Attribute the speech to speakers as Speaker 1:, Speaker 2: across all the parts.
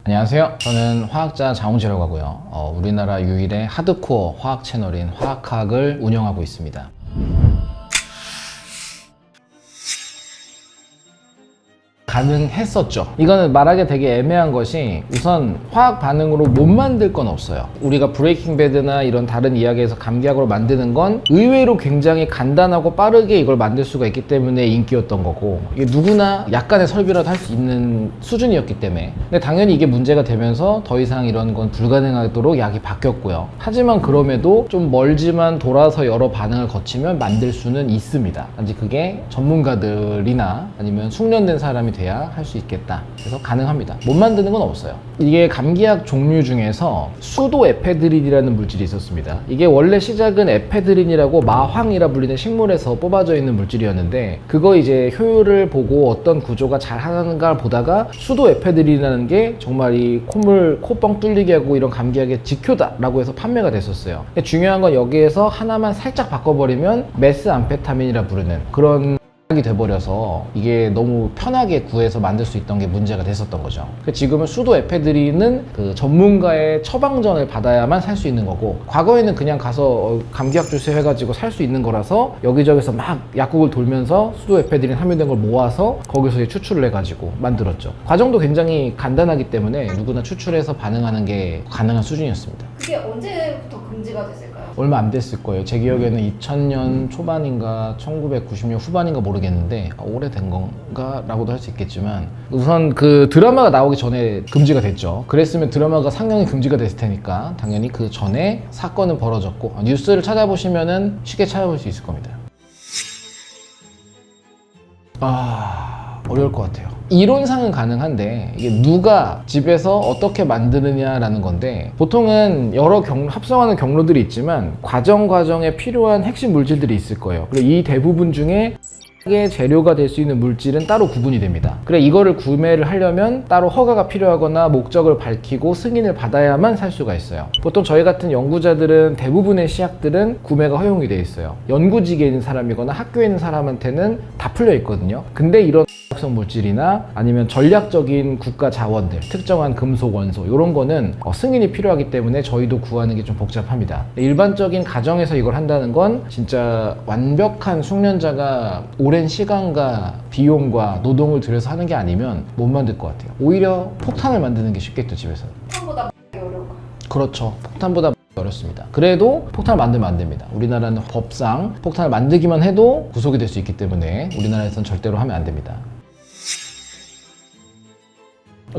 Speaker 1: 안녕하세요. 저는 화학자 장훈재라고 하고요. 우리나라 유일의 하드코어 화학 채널인 화학학을 운영하고 있습니다. 가능했었죠. 이거는 말하기 되게 애매한 것이, 우선 화학 반응으로 못 만들 건 없어요. 우리가 브레이킹 배드나 이런 다른 이야기에서 감기약으로 만드는 건 의외로 굉장히 간단하고 빠르게 이걸 만들 수가 있기 때문에 인기였던 거고, 이게 누구나 약간의 설비라도 할 수 있는 수준이었기 때문에. 근데 당연히 이게 문제가 되면서 더 이상 이런 건 불가능하도록 약이 바뀌었고요. 하지만 그럼에도 좀 멀지만 돌아서 여러 반응을 거치면 만들 수는 있습니다. 단지 그게 전문가들이나 아니면 숙련된 사람이 돼야 할 수 있겠다. 그래서 가능합니다. 못 만드는 건 없어요. 이게 감기약 종류 중에서 수도에페드린이라는 물질이 있었습니다. 이게 원래 시작은 에페드린이라고 마황이라 불리는 식물에서 뽑아져 있는 물질이었는데, 그거 이제 효율을 보고 어떤 구조가 잘 하는가 보다가 수도에페드린이라는 게 정말 이 콧물 코뻥 뚫리게 하고 이런 감기약의 지효다라고 해서 판매가 됐었어요. 근데 중요한 건 여기에서 하나만 살짝 바꿔버리면 메스암페타민이라 부르는 그런 이 돼버려서 이게 너무 편하게 구해서 만들 수 있던 게 문제가 됐었던 거죠. 지금은 수도에페드린은 그 전문가의 처방전을 받아야만 살 수 있는 거고, 과거에는 그냥 가서 감기약 주세요 해가지고 살 수 있는 거라서 여기저기서 막 약국을 돌면서 수도에페드린 함유된 걸 모아서 거기서 추출을 해가지고 만들었죠. 과정도 굉장히 간단하기 때문에 누구나 추출해서 반응하는 게 가능한 수준이었습니다.
Speaker 2: 그게 언제부터 금지가 됐을까요?
Speaker 1: 얼마 안 됐을 거예요. 제 기억에는 2000년 초반인가 1990년 후반인가 모르겠는데, 오래된 건가? 라고도 할 수 있겠지만, 우선 그 드라마가 나오기 전에 금지가 됐죠. 그랬으면 드라마가 상영이 금지가 됐을 테니까 당연히 그 전에 사건은 벌어졌고, 뉴스를 찾아보시면은 쉽게 찾아볼 수 있을 겁니다. 어려울 것 같아요. 이론상은 가능한데 이게 누가 집에서 어떻게 만드느냐라는 건데, 보통은 여러 합성하는 경로들이 있지만 과정에 필요한 핵심 물질들이 있을 거예요. 그리고 이 대부분 중에 재료가 될 수 있는 물질은 따로 구분이 됩니다. 그래, 이거를 구매를 하려면 따로 허가가 필요하거나 목적을 밝히고 승인을 받아야만 살 수가 있어요. 보통 저희 같은 연구자들은 대부분의 시약들은 구매가 허용이 돼 있어요. 연구직에 있는 사람이거나 학교에 있는 사람한테는 다 풀려 있거든요. 근데 이런 합성 물질이나 아니면 전략적인 국가 자원들, 특정한 금속 원소, 이런 거는 승인이 필요하기 때문에 저희도 구하는 게 좀 복잡합니다. 일반적인 가정에서 이걸 한다는 건 진짜 완벽한 숙련자가 오랜 시간과 비용과 노동을 들여서 하는 게 아니면 못 만들 것 같아요. 오히려 폭탄을 만드는 게 쉽겠죠, 집에서.
Speaker 2: 폭탄보다 어려울까요?
Speaker 1: 그렇죠. 폭탄보다 어렵습니다. 그래도 폭탄을 만들면 안 됩니다. 우리나라는 법상 폭탄을 만들기만 해도 구속이 될 수 있기 때문에 우리나라에서는 절대로 하면 안 됩니다.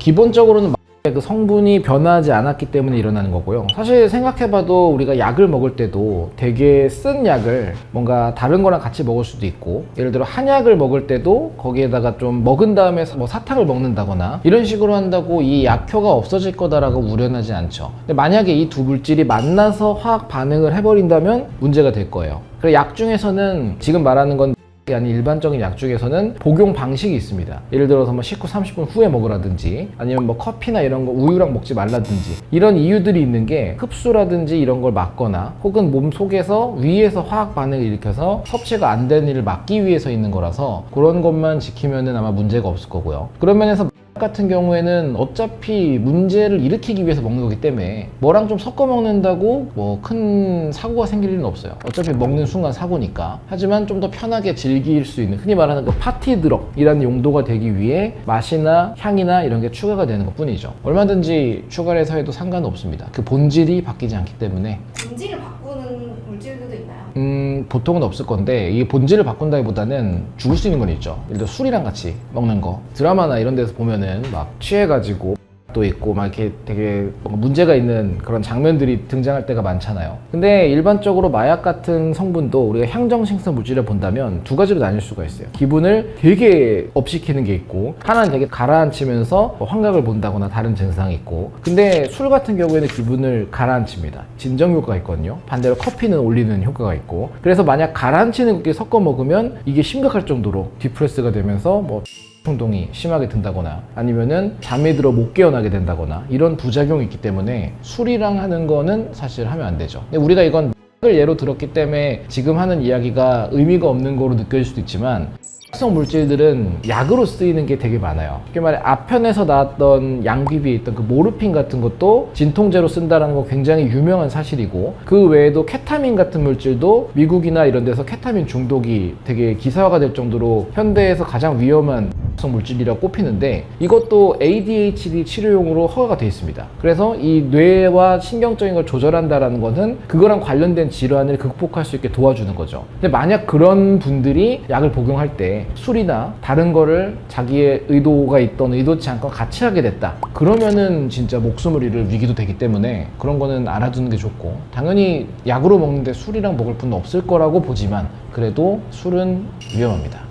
Speaker 1: 기본적으로는 그 성분이 변하지 않았기 때문에 일어나는 거고요. 사실 생각해봐도 우리가 약을 먹을 때도 되게 쓴 약을 뭔가 다른 거랑 같이 먹을 수도 있고, 예를 들어 한약을 먹을 때도 거기에다가 좀 먹은 다음에 뭐 사탕을 먹는다거나 이런 식으로 한다고 이 약효가 없어질 거다라고 우려하지 않죠. 근데 만약에 이 두 물질이 만나서 화학 반응을 해버린다면 문제가 될 거예요. 그래서 약 중에서는, 지금 말하는 건 아니 일반적인 약 중에서는 복용 방식이 있습니다. 예를 들어서 뭐 식후 30분 후에 먹으라든지, 아니면 뭐 커피나 이런 거 우유랑 먹지 말라든지, 이런 이유들이 있는 게 흡수라든지 이런 걸 막거나, 혹은 몸 속에서 위에서 화학 반응을 일으켜서 섭취가 안 되는 일을 막기 위해서 있는 거라서, 그런 것만 지키면은 아마 문제가 없을 거고요. 그런 면에서 같은 경우에는 어차피 문제를 일으키기 위해서 먹는 거기 때문에 뭐랑 좀 섞어 먹는다고 뭐 큰 사고가 생길 일은 없어요. 어차피 먹는 순간 사고니까. 하지만 좀 더 편하게 즐길 수 있는, 흔히 말하는 그 파티 드럭이라는 용도가 되기 위해 맛이나 향이나 이런 게 추가가 되는 것 뿐이죠. 얼마든지 추가를 해서 해도 상관없습니다. 그 본질이 바뀌지 않기 때문에.
Speaker 2: 본질을 바꾸는 물질들도 있나요?
Speaker 1: 보통은 없을 건데, 이게 본질을 바꾼다기보다는 죽을 수 있는 건 있죠. 예를 들어 술이랑 같이 먹는 거, 드라마나 이런 데서 보면은 막 취해가지고 또 있고 막 이렇게 되게 문제가 있는 그런 장면들이 등장할 때가 많잖아요. 근데 일반적으로 마약 같은 성분도 우리가 향정신성 물질을 본다면 두 가지로 나뉠 수가 있어요. 기분을 되게 업시키는 게 있고, 하나는 되게 가라앉히면서 환각을 본다거나 다른 증상이 있고. 근데 술 같은 경우에는 기분을 가라앉힙니다. 진정 효과가 있거든요. 반대로 커피는 올리는 효과가 있고. 그래서 만약 가라앉히는 게 섞어 먹으면 이게 심각할 정도로 디프레스가 되면서 뭐 충동이 심하게 든다거나, 아니면은 잠에 들어 못 깨어나게 된다거나, 이런 부작용이 있기 때문에 술이랑 하는 거는 사실 하면 안 되죠. 근데 우리가 이건 예로 들었기 때문에 지금 하는 이야기가 의미가 없는 거로 느껴질 수도 있지만, 성 물질들은 약으로 쓰이는 게 되게 많아요. 쉽게 말해 아편에서 나왔던 양귀비에 있던 그 모르핀 같은 것도 진통제로 쓴다는 거 굉장히 유명한 사실이고, 그 외에도 케타민 같은 물질도 미국이나 이런 데서 케타민 중독이 되게 기사화가 될 정도로 현대에서 가장 위험한 성 물질이라고 꼽히는데, 이것도 ADHD 치료용으로 허가가 되어 있습니다. 그래서 이 뇌와 신경적인 걸 조절한다라는 것은 그거랑 관련된 질환을 극복할 수 있게 도와주는 거죠. 근데 만약 그런 분들이 약을 복용할 때 술이나 다른 거를 자기의 의도가 있던 의도치 않건 같이 하게 됐다, 그러면은 진짜 목숨을 잃을 위기도 되기 때문에 그런 거는 알아두는 게 좋고, 당연히 약으로 먹는데 술이랑 먹을 분은 없을 거라고 보지만 그래도 술은 위험합니다.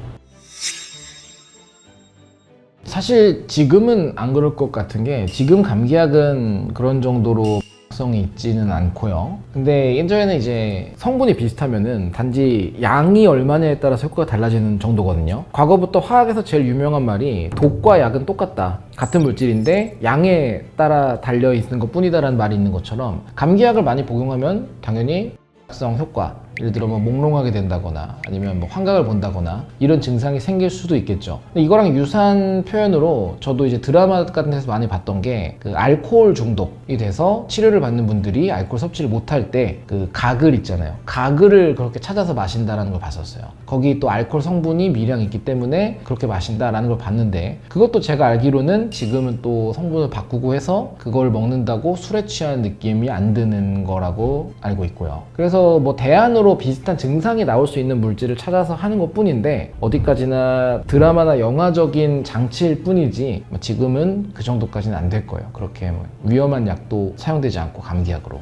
Speaker 1: 사실 지금은 안 그럴 것 같은 게, 지금 감기약은 그런 정도로 성이 있지는 않고요. 근데 예전에는 이제 성분이 비슷하면은 단지 양이 얼마냐에 따라서 효과가 달라지는 정도거든요. 과거부터 화학에서 제일 유명한 말이 독과 약은 똑같다, 같은 물질인데 양에 따라 달려 있는 것 뿐이다라는 말이 있는 것처럼, 감기약을 많이 복용하면 당연히 성 효과, 예를 들어 뭐 몽롱하게 된다거나 아니면 뭐 환각을 본다거나 이런 증상이 생길 수도 있겠죠. 근데 이거랑 유사한 표현으로 저도 이제 드라마 같은 데서 많이 봤던 게, 그 알코올 중독이 돼서 치료를 받는 분들이 알코올 섭취를 못할 때 그 가글 있잖아요. 가글을 그렇게 찾아서 마신다라는 걸 봤었어요. 거기 또 알코올 성분이 미량 있기 때문에 그렇게 마신다라는 걸 봤는데, 그것도 제가 알기로는 지금은 또 성분을 바꾸고 해서 그걸 먹는다고 술에 취한 느낌이 안 드는 거라고 알고 있고요. 그래서 뭐 대안으로 비슷한 증상이 나올 수 있는 물질을 찾아서 하는 것 뿐인데, 어디까지나 드라마나 영화적인 장치일 뿐이지 뭐 지금은 그 정도까지는 안 될 거예요. 그렇게 뭐 위험한 약도 사용되지 않고, 감기약으로.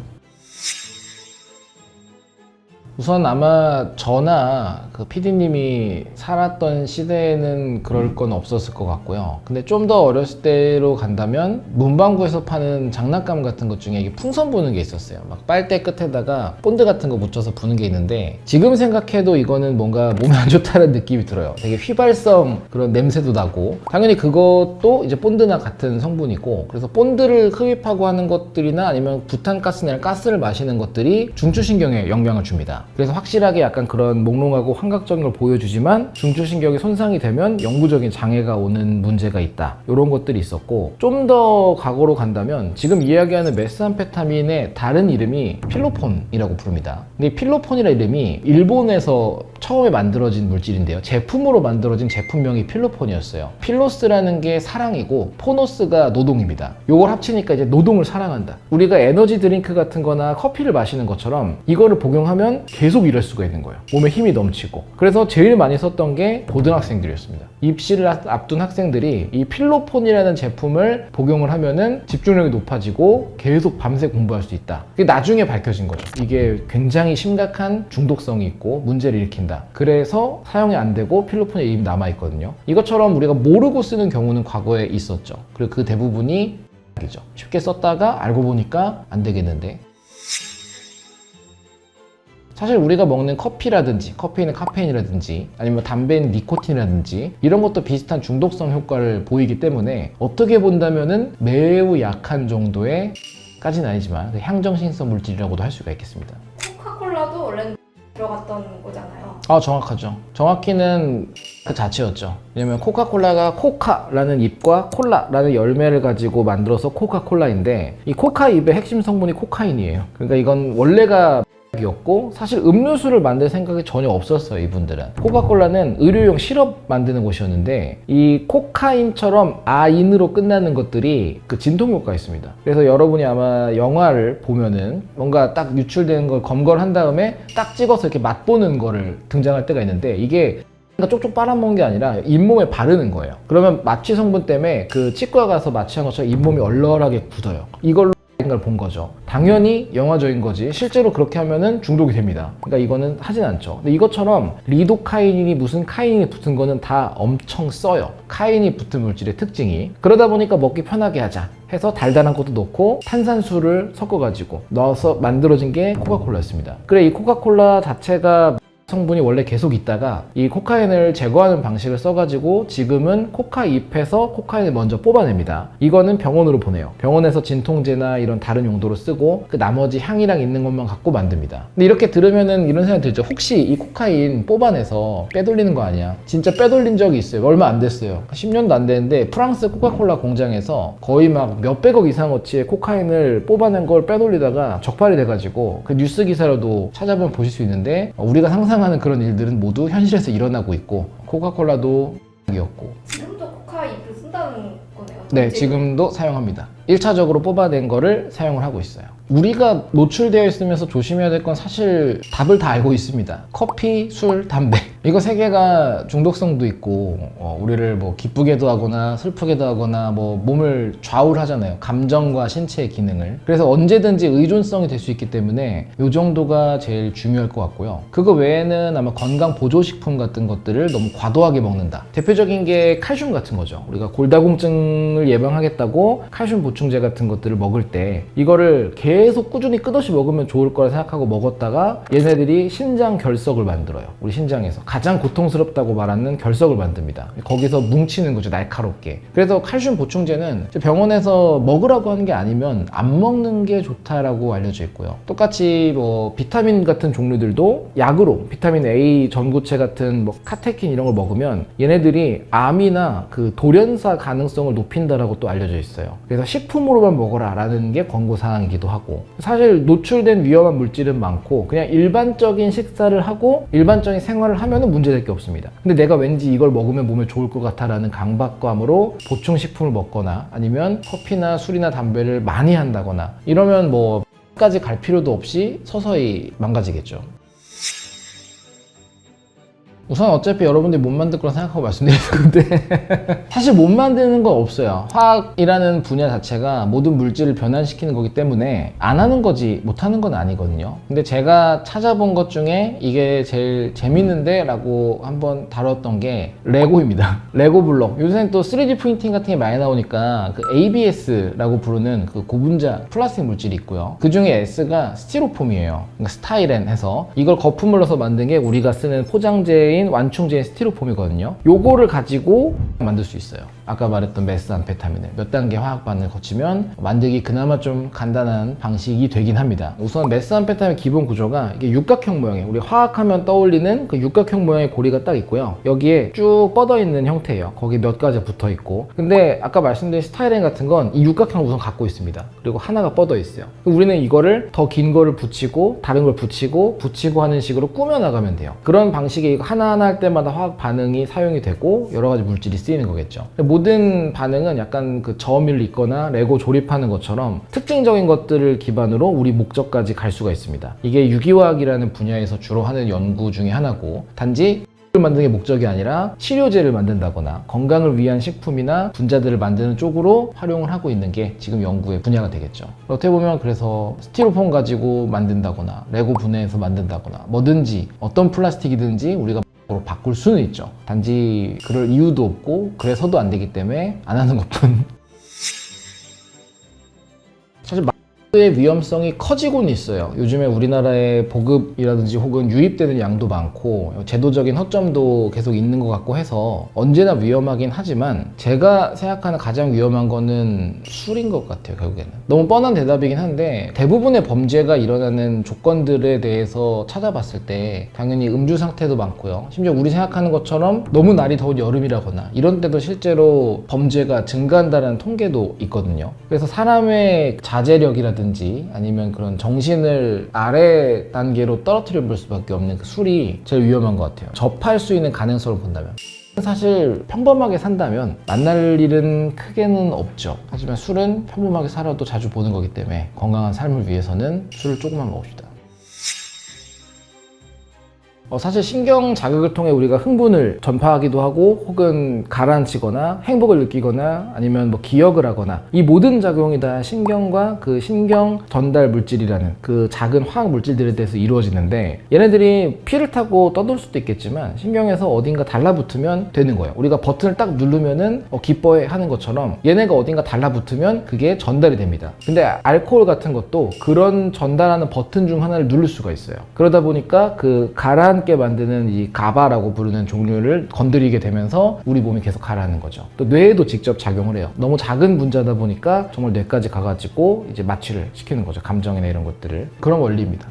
Speaker 1: 우선 아마 저나 그 PD님이 살았던 시대에는 그럴 건 없었을 것 같고요. 근데 좀 더 어렸을 때로 간다면 문방구에서 파는 장난감 같은 것 중에 이게 풍선 부는 게 있었어요. 막 빨대 끝에다가 본드 같은 거 묻혀서 부는 게 있는데, 지금 생각해도 이거는 뭔가 몸에 안 좋다는 느낌이 들어요. 되게 휘발성 그런 냄새도 나고, 당연히 그것도 이제 본드나 같은 성분이고, 그래서 본드를 흡입하고 하는 것들이나 아니면 부탄가스나 가스를 마시는 것들이 중추신경에 영향을 줍니다. 그래서 확실하게 약간 그런 몽롱하고 환각적인 걸 보여주지만 중추신경이 손상이 되면 영구적인 장애가 오는 문제가 있다, 이런 것들이 있었고, 좀 더 과거로 간다면 지금 이야기하는 메스암페타민의 다른 이름이 필로폰이라고 부릅니다. 근데 이 필로폰이라는 이름이 일본에서 처음에 만들어진 물질인데요, 제품으로 만들어진 제품명이 필로폰이었어요. 필로스라는 게 사랑이고 포노스가 노동입니다. 요걸 합치니까 이제 노동을 사랑한다. 우리가 에너지 드링크 같은 거나 커피를 마시는 것처럼 이거를 복용하면 계속 일할 수가 있는 거예요. 몸에 힘이 넘치고. 그래서 제일 많이 썼던 게 고등학생들이었습니다. 입시를 앞둔 학생들이 이 필로폰이라는 제품을 복용을 하면은 집중력이 높아지고 계속 밤새 공부할 수 있다. 그게 나중에 밝혀진 거죠. 이게 굉장히 심각한 중독성이 있고 문제를 일으킨다. 그래서 사용이 안 되고 필로폰의 이름이 남아있거든요. 이것처럼 우리가 모르고 쓰는 경우는 과거에 있었죠. 그리고 그 대부분이 이죠. 쉽게 썼다가 알고 보니까 안 되겠는데, 사실 우리가 먹는 커피라든지, 커피에는 카페인이라든지 아니면 담배에는 니코틴이라든지 이런 것도 비슷한 중독성 효과를 보이기 때문에 어떻게 본다면은 매우 약한 정도의 까지는 아니지만 향정신성 물질이라고도 할 수가 있겠습니다.
Speaker 2: 코카콜라도 원래는 들어갔던 거잖아요.
Speaker 1: 정확하죠. 정확히는 그 자체였죠. 왜냐면 코카콜라가 코카라는 잎과 콜라라는 열매를 가지고 만들어서 코카콜라인데, 이 코카 잎의 핵심 성분이 코카인이에요. 그러니까 이건 원래가 이었고, 사실 음료수를 만들 생각이 전혀 없었어요. 이분들은 코카콜라는 의료용 시럽 만드는 곳이었는데, 이 코카인처럼 아인으로 끝나는 것들이 그 진통 효과가 있습니다. 그래서 여러분이 아마 영화를 보면은 뭔가 딱 유출되는 걸 검거를 한 다음에 딱 찍어서 이렇게 맛보는 거를 등장할 때가 있는데, 이게 쪽쪽 빨아먹는 게 아니라 잇몸에 바르는 거예요. 그러면 마취 성분 때문에 그 치과 가서 마취한 것처럼 잇몸이 얼얼하게 굳어요. 이걸로 걸 본 거죠. 당연히 영화적인 거지 실제로 그렇게 하면은 중독이 됩니다. 그러니까 이거는 하진 않죠. 근데 이것처럼 리도카인이 무슨 카인이 붙은 거는 다 엄청 써요. 카인이 붙은 물질의 특징이. 그러다 보니까 먹기 편하게 하자 해서 달달한 것도 넣고 탄산수를 섞어가지고 넣어서 만들어진 게 코카콜라였습니다. 그래, 이 코카콜라 자체가 성분이 원래 계속 있다가 이 코카인을 제거하는 방식을 써가지고 지금은 코카 잎에서 코카인을 먼저 뽑아냅니다. 이거는 병원으로 보내요. 병원에서 진통제나 이런 다른 용도로 쓰고 그 나머지 향이랑 있는 것만 갖고 만듭니다. 근데 이렇게 들으면은 이런 생각이 들죠. 혹시 이 코카인 뽑아내서 빼돌리는 거 아니야? 진짜 빼돌린 적이 있어요. 얼마 안 됐어요. 10년도 안 됐는데 프랑스 코카콜라 공장에서 거의 막 몇백억 이상어치의 코카인을 뽑아낸 걸 빼돌리다가 적발이 돼가지고 그 뉴스 기사로도 찾아보면 보실 수 있는데 우리가 상상하는 그런 일들은 모두 현실에서 일어나고 있고 코카콜라도 이었고
Speaker 2: 지금도 코카 잎을 쓴다는 거네요.
Speaker 1: 네, 지금도 사용합니다. 1차적으로 뽑아낸 거를 사용을 하고 있어요. 우리가 노출되어 있으면서 조심해야 될 건 사실 답을 다 알고 있습니다. 커피, 술, 담배. 이거 세 개가 중독성도 있고 우리를 뭐 기쁘게도 하거나 슬프게도 하거나 뭐 몸을 좌우하잖아요. 감정과 신체의 기능을. 그래서 언제든지 의존성이 될 수 있기 때문에 이 정도가 제일 중요할 것 같고요. 그거 외에는 아마 건강 보조식품 같은 것들을 너무 과도하게 먹는다. 대표적인 게 칼슘 같은 거죠. 우리가 골다공증을 예방하겠다고 칼슘 보충제 같은 것들을 먹을 때 이거를 계속 꾸준히 끝없이 먹으면 좋을 거라 생각하고 먹었다가 얘네들이 신장 결석을 만들어요. 우리 신장에서 가장 고통스럽다고 말하는 결석을 만듭니다. 거기서 뭉치는 거죠, 날카롭게. 그래서 칼슘 보충제는 병원에서 먹으라고 하는 게 아니면 안 먹는 게 좋다라고 알려져 있고요. 똑같이 뭐 비타민 같은 종류들도 약으로 비타민 A 전구체 같은 뭐 카테킨 이런 걸 먹으면 얘네들이 암이나 그 돌연사 가능성을 높인다라고 또 알려져 있어요. 그래서 식품으로만 먹어라 라는 게 권고사항이기도 하고, 사실 노출된 위험한 물질은 많고 그냥 일반적인 식사를 하고 일반적인 생활을 하면은 문제될 게 없습니다. 근데 내가 왠지 이걸 먹으면 몸에 좋을 것 같아 라는 강박감으로 보충식품을 먹거나 아니면 커피나 술이나 담배를 많이 한다거나 이러면 뭐 까지 갈 필요도 없이 서서히 망가지겠죠. 우선 어차피 여러분들이 못 만들 거라 생각하고 말씀드리는데 사실 못 만드는 건 없어요. 화학이라는 분야 자체가 모든 물질을 변환시키는 거기 때문에 안 하는 거지 못 하는 건 아니거든요. 근데 제가 찾아본 것 중에 이게 제일 재밌는데 라고 한번 다뤘던 게 레고입니다. 레고 블록. 요새는 또 3D 프린팅 같은 게 많이 나오니까 그 ABS라고 부르는 그 고분자 플라스틱 물질이 있고요. 그 중에 S가 스티로폼이에요. 그러니까 스타이렌 해서 이걸 거품을 넣어서 만든 게 우리가 쓰는 포장재인 완충제인 스티로폼이거든요. 요거를 가지고 만들 수 있어요. 아까 말했던 메스암페타민을 몇 단계 화학 반응을 거치면 만들기 그나마 좀 간단한 방식이 되긴 합니다. 우선 메스암페타민 기본 구조가 이게 육각형 모양이에요. 우리 화학하면 떠올리는 그 육각형 모양의 고리가 딱 있고요. 여기에 쭉 뻗어 있는 형태예요. 거기 몇 가지 붙어 있고. 근데 아까 말씀드린 스타이렌 같은 건 이 육각형을 우선 갖고 있습니다. 그리고 하나가 뻗어 있어요. 우리는 이거를 더 긴 거를 붙이고 다른 걸 붙이고 하는 식으로 꾸며 나가면 돼요. 그런 방식의 하나하나 할 때마다 화학 반응이 사용이 되고 여러 가지 물질이 쓰이는 거겠죠. 모든 반응은 약간 그 저음을 읽거나 레고 조립하는 것처럼 특징적인 것들을 기반으로 우리 목적까지 갈 수가 있습니다. 이게 유기화학이라는 분야에서 주로 하는 연구 중에 하나고, 단지 를 만드는 게 목적이 아니라 치료제를 만든다거나 건강을 위한 식품이나 분자들을 만드는 쪽으로 활용을 하고 있는 게 지금 연구의 분야가 되겠죠. 어떻게 보면 그래서 스티로폼 가지고 만든다거나 레고 분해해서 만든다거나 뭐든지 어떤 플라스틱이든지 우리가 바꿀 수는 있죠. 단지 그럴 이유도 없고 그래서도 안 되기 때문에 안 하는 것뿐. 사실 의 위험성이 커지고는 있어요. 요즘에 우리나라의 보급이라든지 혹은 유입되는 양도 많고 제도적인 허점도 계속 있는 것 같고 해서 언제나 위험하긴 하지만 제가 생각하는 가장 위험한 거는 술인 것 같아요. 결국에는 너무 뻔한 대답이긴 한데 대부분의 범죄가 일어나는 조건들에 대해서 찾아봤을 때 당연히 음주 상태도 많고요. 심지어 우리 생각하는 것처럼 너무 날이 더운 여름이라거나 이런 때도 실제로 범죄가 증가한다는 통계도 있거든요. 그래서 사람의 자제력이라든지 아니면 그런 정신을 아래 단계로 떨어뜨려 볼 수밖에 없는 그 술이 제일 위험한 것 같아요. 접할 수 있는 가능성을 본다면. 사실 평범하게 산다면 만날 일은 크게는 없죠. 하지만 술은 평범하게 살아도 자주 보는 거기 때문에 건강한 삶을 위해서는 술을 조금만 먹읍시다. 사실 신경 자극을 통해 우리가 흥분을 전파하기도 하고 혹은 가라앉히거나 행복을 느끼거나 아니면 뭐 기억을 하거나 이 모든 작용이 다 신경과 그 신경 전달 물질이라는 그 작은 화학 물질들에 대해서 이루어지는데, 얘네들이 피를 타고 떠돌 수도 있겠지만 신경에서 어딘가 달라붙으면 되는 거예요. 우리가 버튼을 딱 누르면은 기뻐해 하는 것처럼 얘네가 어딘가 달라붙으면 그게 전달이 됩니다. 근데 알코올 같은 것도 그런 전달하는 버튼 중 하나를 누를 수가 있어요. 그러다 보니까 그 가라앉 함께 만드는 이 가바라고 부르는 종류를 건드리게 되면서 우리 몸이 계속 가라앉는 거죠. 또 뇌에도 직접 작용을 해요. 너무 작은 분자다 보니까 정말 뇌까지 가가지고 이제 마취를 시키는 거죠. 감정이나 이런 것들을. 그런 원리입니다.